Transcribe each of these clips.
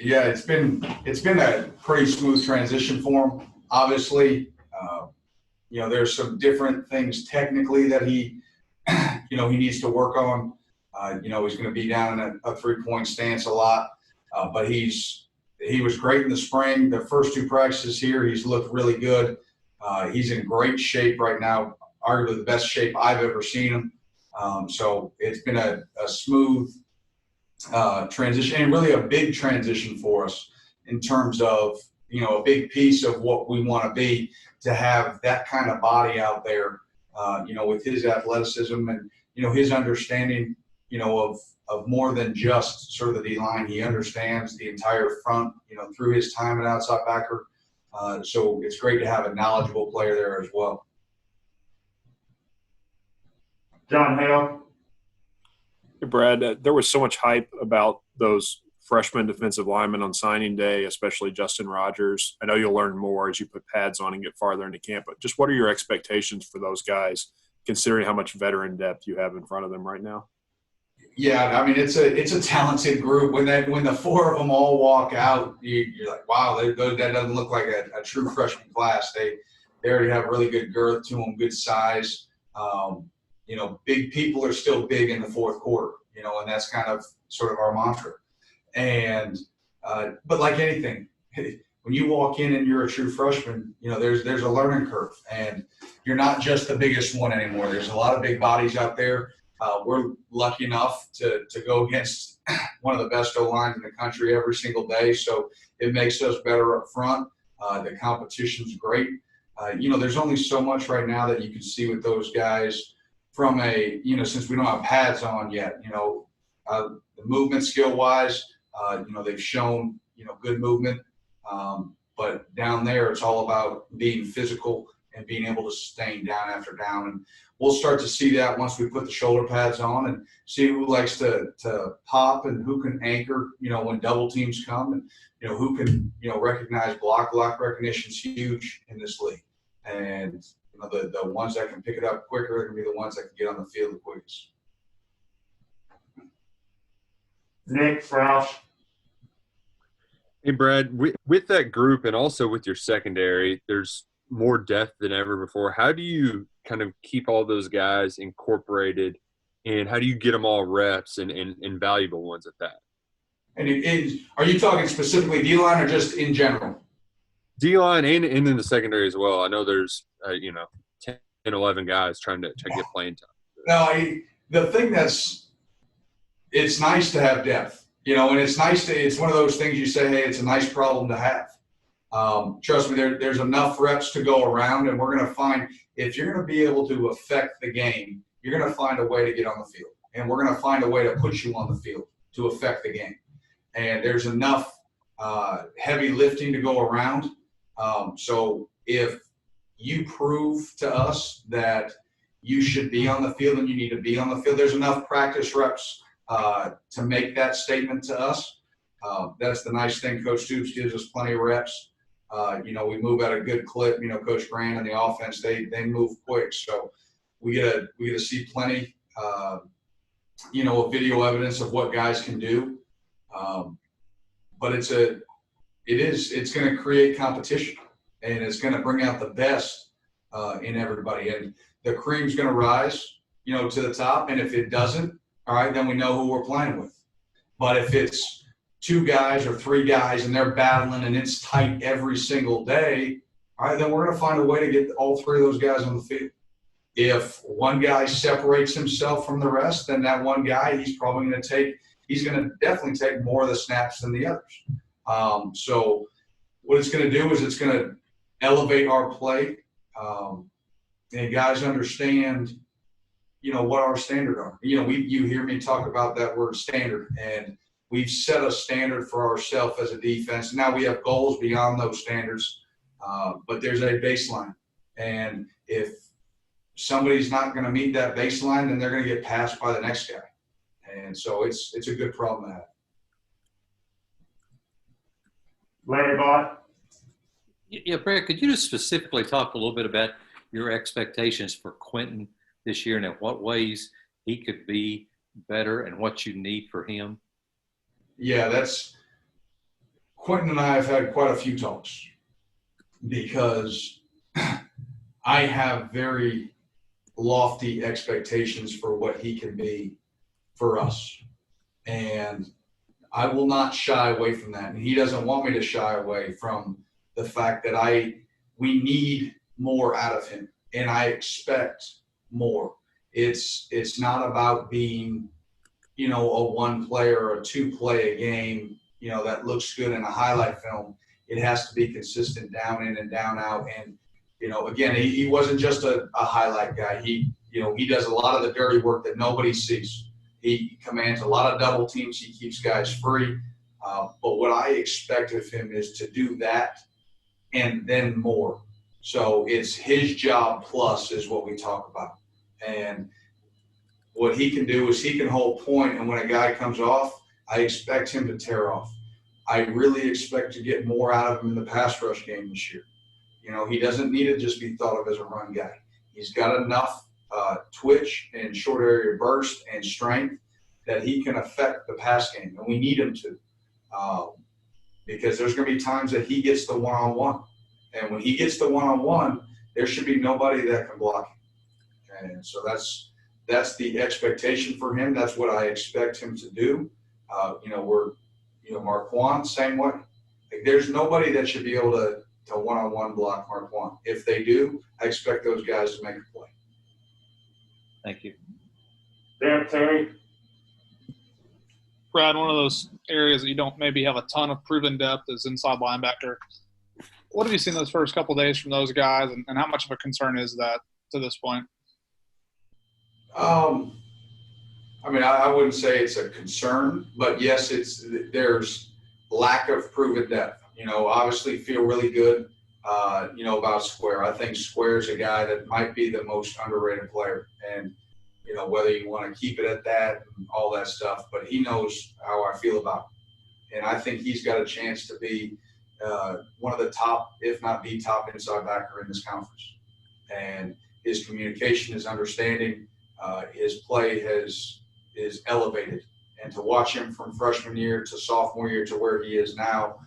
Yeah, it's been a pretty smooth transition for him. Obviously, there's some different things technically that he needs to work on. He's going to be down in a 3-point stance a lot, but he was great in the spring. The first 2 practices here, he's looked really good. He's in great shape right now, arguably the best shape I've ever seen him. So it's been a smooth transition, and really a big transition for us in terms of, a big piece of what we want to be, to have that kind of body out there, with his athleticism and, his understanding, of more than just sort of the D-line. He understands the entire front, through his time at outside backer. So it's great to have a knowledgeable player there as well. John Hale. Hey, Brad, there was so much hype about those freshman defensive linemen on signing day, especially Justin Rogers. I know you'll learn more as you put pads on and get farther into camp, but just what are your expectations for those guys, considering how much veteran depth you have in front of them right now? Yeah, I mean, it's a talented group. When the 4 of them all walk out, you're like, wow, that doesn't look like a true freshman class. They already have really good girth to them, good size. Big people are still big in the fourth quarter, and that's kind of sort of our mantra. And but like anything, when you walk in and you're a true freshman, there's a learning curve, and you're not just the biggest one anymore. There's a lot of big bodies out there. We're lucky enough to go against one of the best O-lines in the country every single day, so it makes us better up front. The competition's great. There's only so much right now that you can see with those guys from since we don't have pads on yet, the movement skill-wise, they've shown, good movement. But down there, it's all about being physical and being able to sustain down after down. And we'll start to see that once we put the shoulder pads on and see who likes to pop and who can anchor, when double teams come, and, who can, recognize block recognition is huge in this league. And, the ones that can pick it up quicker are going to be the ones that can get on the field the quickest. Nick Froush. Hey, Brad, with that group and also with your secondary, there's more depth than ever before. How do you kind of keep all those guys incorporated, and how do you get them all reps and valuable ones at that? And are you talking specifically D-line or just in general? D-line and in the secondary as well. I know there's, 10, 11 guys trying to get playing time. No, the thing it's nice to have depth, and it's one of those things you say, hey, it's a nice problem to have. Trust me, there's enough reps to go around, and we're going to find, if you're going to be able to affect the game, you're going to find a way to get on the field, and we're going to find a way to put you on the field to affect the game. And there's enough heavy lifting to go around. So if you prove to us that you should be on the field and you need to be on the field, there's enough practice reps to make that statement to us. That's the nice thing. Coach Stoops gives us plenty of reps. We move at a good clip. Coach Grant and the offense, they move quick. So we get to see plenty, of video evidence of what guys can do. But it's going to create competition, and it's going to bring out the best in everybody. And the cream's going to rise, to the top. And if it doesn't, all right, then we know who we're playing with. But if it's 2 guys or 3 guys and they're battling and it's tight every single day, all right, then we're going to find a way to get all 3 of those guys on the field. If one guy separates himself from the rest, then that one guy, he's going to definitely take more of the snaps than the others. So what it's going to do is it's going to elevate our play. And guys understand, what our standard are. You hear me talk about that word standard, and we've set a standard for ourselves as a defense. Now we have goals beyond those standards, but there's a baseline. And if somebody's not going to meet that baseline, then they're going to get passed by the next guy. And so it's a good problem to have. Larry Bott. Yeah, Brad, could you just specifically talk a little bit about your expectations for Quentin this year and in what ways he could be better and what you need for him? Yeah, Quentin and I have had quite a few talks because I have very lofty expectations for what he can be for us. And I will not shy away from that. And he doesn't want me to shy away from the fact that we need more out of him. And I expect more. It's not about being, a one player or a two play a game, that looks good in a highlight film. It has to be consistent down in and down out. And, again, he wasn't just a highlight guy. He does a lot of the dirty work that nobody sees. He commands a lot of double teams. He keeps guys free. But what I expect of him is to do that and then more. So it's his job plus is what we talk about. And what he can do is he can hold point, and when a guy comes off, I expect him to tear off. I really expect to get more out of him in the pass rush game this year. He doesn't need to just be thought of as a run guy. He's got enough twitch and short area burst and strength that he can affect the pass game, and we need him to because there's going to be times that he gets the one-on-one. And when he gets the one-on-one, there should be nobody that can block him. And so that's the expectation for him. That's what I expect him to do. Marquand, same way. Like, there's nobody that should be able to one-on-one block Marquand. If they do, I expect those guys to make a play. Thank you. Derek Terry. Brad, one of those areas that you don't maybe have a ton of proven depth is inside linebacker. What have you seen those first couple of days from those guys, and how much of a concern is that to this point? I wouldn't say it's a concern, but yes, there's lack of proven depth. Obviously feel really good, about Square. I think Square's a guy that might be the most underrated player, and whether you want to keep it at that and all that stuff, but he knows how I feel about him, and I think he's got a chance to be one of the top, if not the top, inside backer in this conference. And his communication, his understanding, his play is elevated. And to watch him from freshman year to sophomore year to where he is now,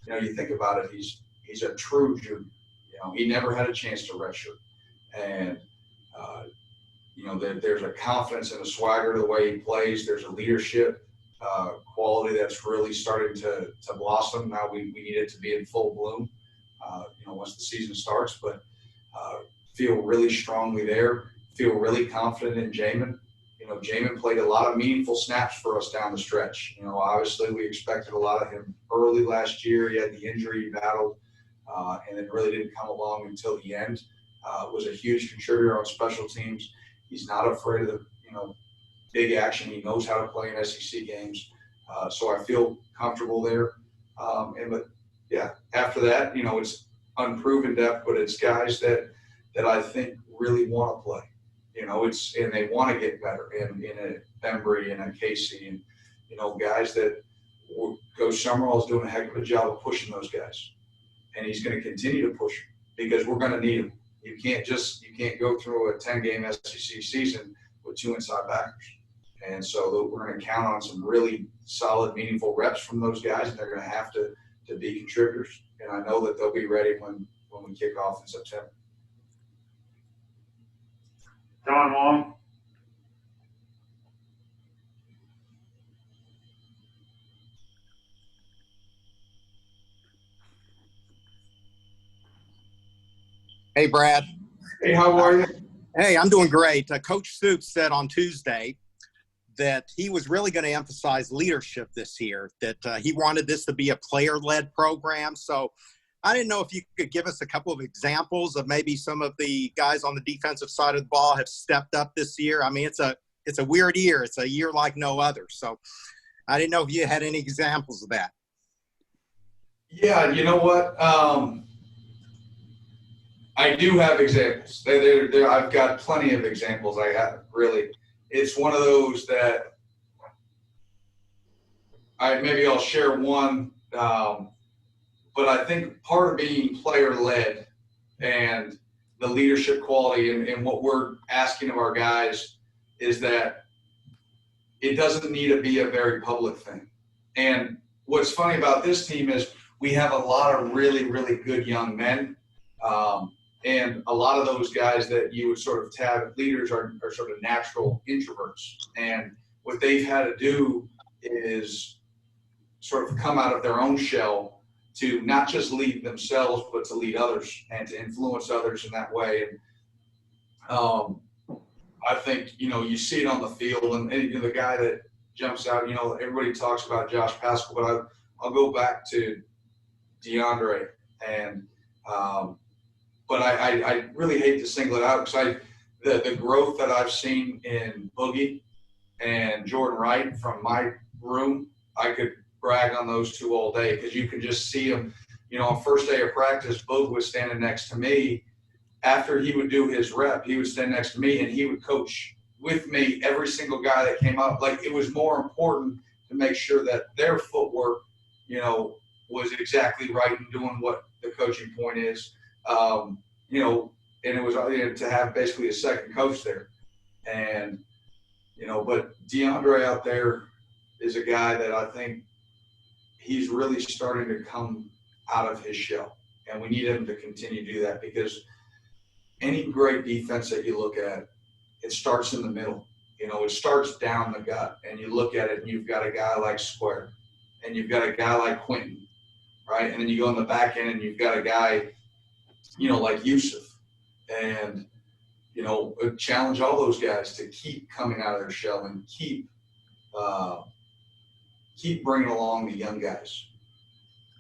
you think about it, he's a true junior. He never had a chance to redshirt. And, there's a confidence and a swagger the way he plays. There's a leadership quality that's really starting to blossom. Now we need it to be in full bloom, once the season starts. But feel really strongly there. Feel really confident in Jamin. Jamin played a lot of meaningful snaps for us down the stretch. Obviously we expected a lot of him early last year. He had the injury he battled, and it really didn't come along until the end. Was a huge contributor on special teams. He's not afraid of the, big action. He knows how to play in SEC games. So I feel comfortable there. After that, it's unproven depth, but it's guys that I think really want to play. And they want to get better in a Bembry and a Casey and, guys that Coach Summerall is doing a heck of a job of pushing those guys. And he's going to continue to push them because we're going to need them. You can't go through a 10-game SEC season with two inside backers. And so we're going to count on some really solid, meaningful reps from those guys, and they're going to have to be contributors. And I know that they'll be ready when we kick off in September. John Long. Hey, Brad. Hey, how are you? Hey, I'm doing great. Coach Stoops said on Tuesday that he was really going to emphasize leadership this year, that he wanted this to be a player-led program. So I didn't know if you could give us a couple of examples of maybe some of the guys on the defensive side of the ball have stepped up this year. I mean, it's a weird year. It's a year like no other. So I didn't know if you had any examples of that. Yeah, you know what? I do have examples. I've got plenty of examples. I have, really. It's one of those that I'll share one. But I think part of being player-led and the leadership quality and what we're asking of our guys is that it doesn't need to be a very public thing. And what's funny about this team is we have a lot of really, really good young men. And a lot of those guys that you would sort of tab leaders are sort of natural introverts. And what they've had to do is sort of come out of their own shell to not just lead themselves, but to lead others and to influence others in that way. And I think, you see it on the field, and the guy that jumps out, everybody talks about Josh Paschal, but I'll go back to DeAndre. And but I really hate to single it out because the growth that I've seen in Boogie and Jordan Wright from my room, I could brag on those two all day because you can just see them. On first day of practice, Boog was standing next to me. After he would do his rep, he would stand next to me and he would coach with me every single guy that came up. Like, it was more important to make sure that their footwork, was exactly right and doing what the coaching point is. And it was to have basically a second coach there. And, but DeAndre out there is a guy that I think he's really starting to come out of his shell. And we need him to continue to do that because any great defense that you look at, it starts in the middle. It starts down the gut. And you look at it and you've got a guy like Square and you've got a guy like Quentin, right? And then you go in the back end and you've got a guy, like Yusuf. And, challenge all those guys to keep coming out of their shell and keep bringing along the young guys,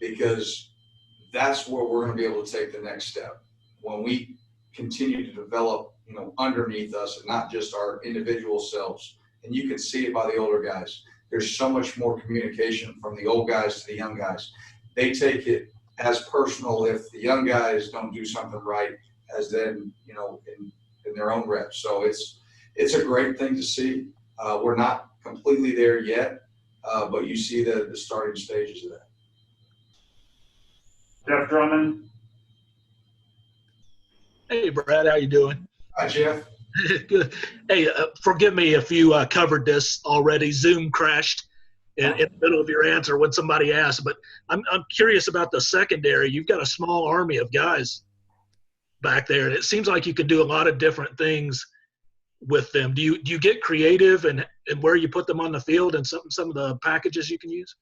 because that's where we're going to be able to take the next step when we continue to develop, underneath us and not just our individual selves. And you can see it by the older guys. There's so much more communication from the old guys to the young guys. They take it as personal if the young guys don't do something right as then, in their own reps. So it's a great thing to see. We're not completely there yet, but you see the starting stages of that. Jeff Drummond. Hey, Brad, how you doing? Hi, Jeff. Good. Hey, forgive me if you covered this already. Zoom crashed in the middle of your answer when somebody asked, but I'm curious about the secondary. You've got a small army of guys back there, and it seems like you can do a lot of different things with them. Do you get creative and where you put them on the field and some of the packages you can use?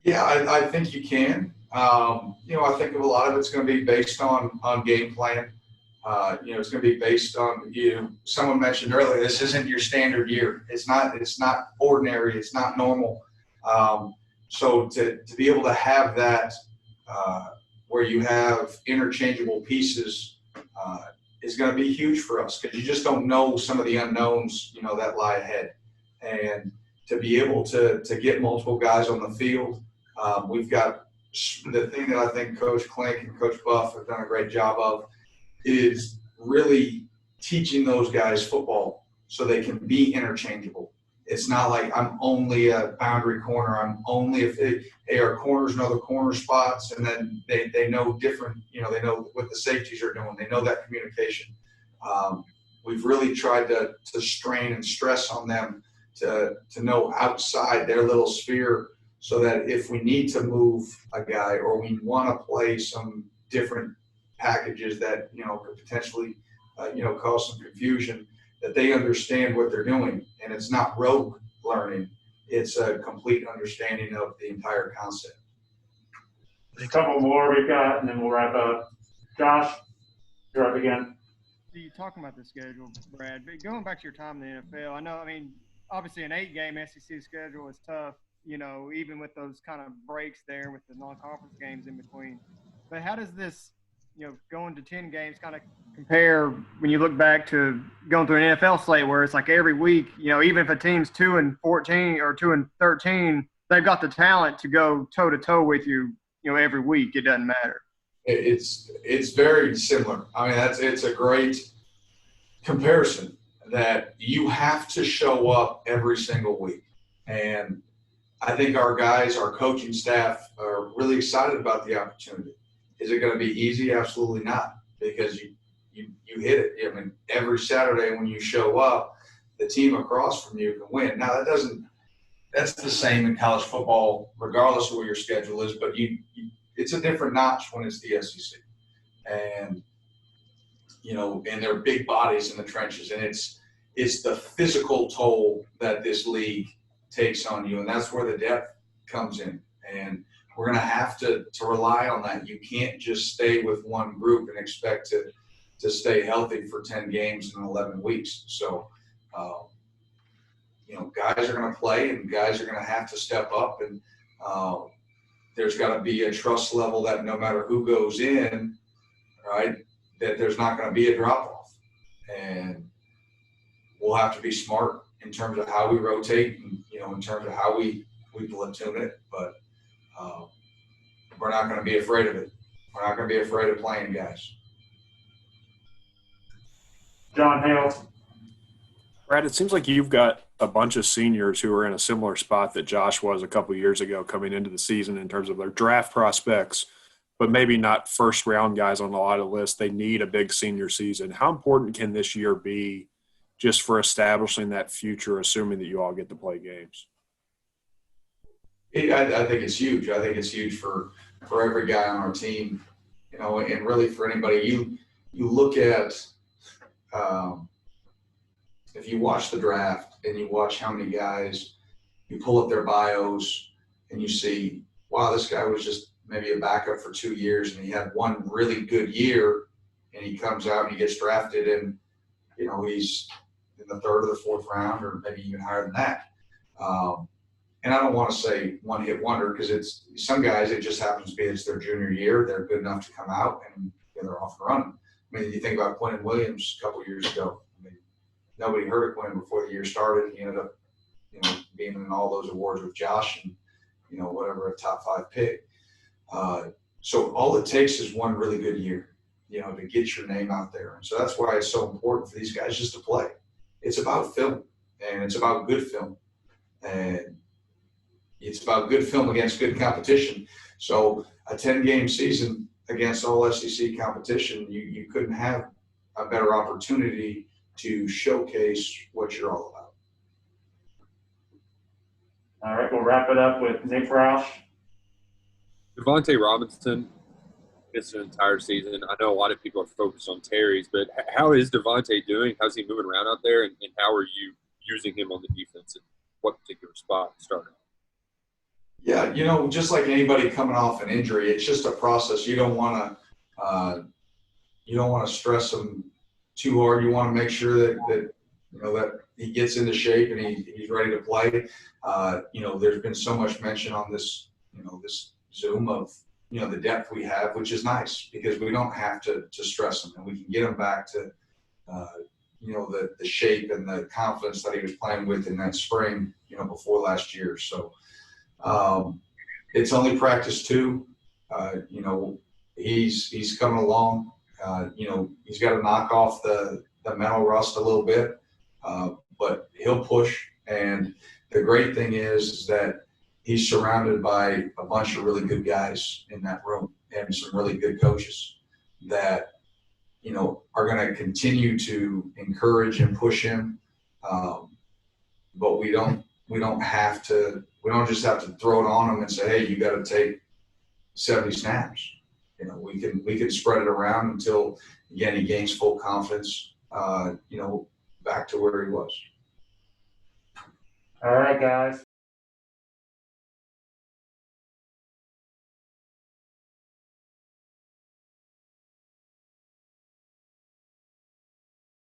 Yeah, I think you can. I think a lot of it's going to be based on game plan. It's going to be based on, someone mentioned earlier, this isn't your standard year. It's not ordinary. It's not normal. So to be able to have that where you have interchangeable pieces is going to be huge for us because you just don't know some of the unknowns, that lie ahead. And to be able to get multiple guys on the field, we've got the thing that I think Coach Klink and Coach Buff have done a great job of is really teaching those guys football so they can be interchangeable. It's not like I'm only a boundary corner. I'm only our corners know the corner spots, and then they know different. They know what the safeties are doing. They know that communication. We've really tried to strain and stress on them to know outside their little sphere, so that if we need to move a guy or we want to play some different packages that could potentially cause some confusion, that they understand what they're doing. And it's not rote learning. It's a complete understanding of the entire concept. A couple more we've got, and then we'll wrap up. Josh, you're up again. So you're talking about the schedule, Brad, but going back to your time in the NFL, obviously an 8-game SEC schedule is tough, even with those kind of breaks there with the non-conference games in between. But how does this, going to 10 games kind of compare when you look back to going through an NFL slate where it's like every week, even if a team's 2-14 or 2-13, they've got the talent to go toe to toe with you, every week. It doesn't matter. It's very similar. It's a great comparison that you have to show up every single week. And I think our guys, our coaching staff are really excited about the opportunity. Is it going to be easy? Absolutely not, because you hit it. Every Saturday when you show up, the team across from you can win. Now that's the same in college football, regardless of where your schedule is, but it's a different notch when it's the SEC, and and they're big bodies in the trenches, and it's the physical toll that this league takes on you, and that's where the depth comes in, and we're going to have to rely on that. You can't just stay with one group and expect to stay healthy for 10 games in 11 weeks. So, guys are going to play, and guys are going to have to step up, and there's got to be a trust level that no matter who goes in, right, that there's not going to be a drop-off. And we'll have to be smart in terms of how we rotate and, in terms of how we platoon it. But we're not going to be afraid of it. We're not going to be afraid of playing guys. John Hale. Brad, it seems like you've got a bunch of seniors who are in a similar spot that Josh was a couple of years ago coming into the season in terms of their draft prospects, but maybe not first-round guys on a lot of lists. They need a big senior season. How important can this year be just for establishing that future, assuming that you all get to play games? I think it's huge. I think it's huge for every guy on our team, and really for anybody. You look at if you watch the draft and you watch how many guys, you pull up their bios and you see, wow, this guy was just maybe a backup for 2 years and he had one really good year, and he comes out and he gets drafted, and he's in the 3rd or the 4th round, or maybe even higher than that. And I don't want to say one hit wonder, because it's some guys, it just happens to be it's their junior year. They're good enough to come out and they're off and running. I mean, you think about Quentin Williams a couple years ago. I mean, nobody heard of Quentin before the year started. He ended up, being in all those awards with Josh and, whatever, a top 5 pick. So all it takes is one really good year, to get your name out there. And so that's why it's so important for these guys just to play. It's about film, and it's about good film. And it's about good film against good competition. So a 10-game season against all SEC competition, you couldn't have a better opportunity to showcase what you're all about. All right, we'll wrap it up with Nick Roush. Devonte Robinson missed an entire season. I know a lot of people are focused on Terry's, but how is Devonte doing? How's he moving around out there, and how are you using him on the defense in what particular spot starting? Yeah, just like anybody coming off an injury, it's just a process. You don't want to stress him too hard. You want to make sure that he gets into shape and he's ready to play. There's been so much mention on this, this Zoom of the depth we have, which is nice because we don't have to stress him, and we can get him back to the shape and the confidence that he was playing with in that spring, before last year. So. It's only practice 2. He's coming along. He's got to knock off the mental rust a little bit, but he'll push. And the great thing is that he's surrounded by a bunch of really good guys in that room and some really good coaches that, are going to continue to encourage and push him. But we don't just have to throw it on him and say, hey, you got to take 70 snaps. We can spread it around until, again, he gains full confidence, back to where he was. All right, guys.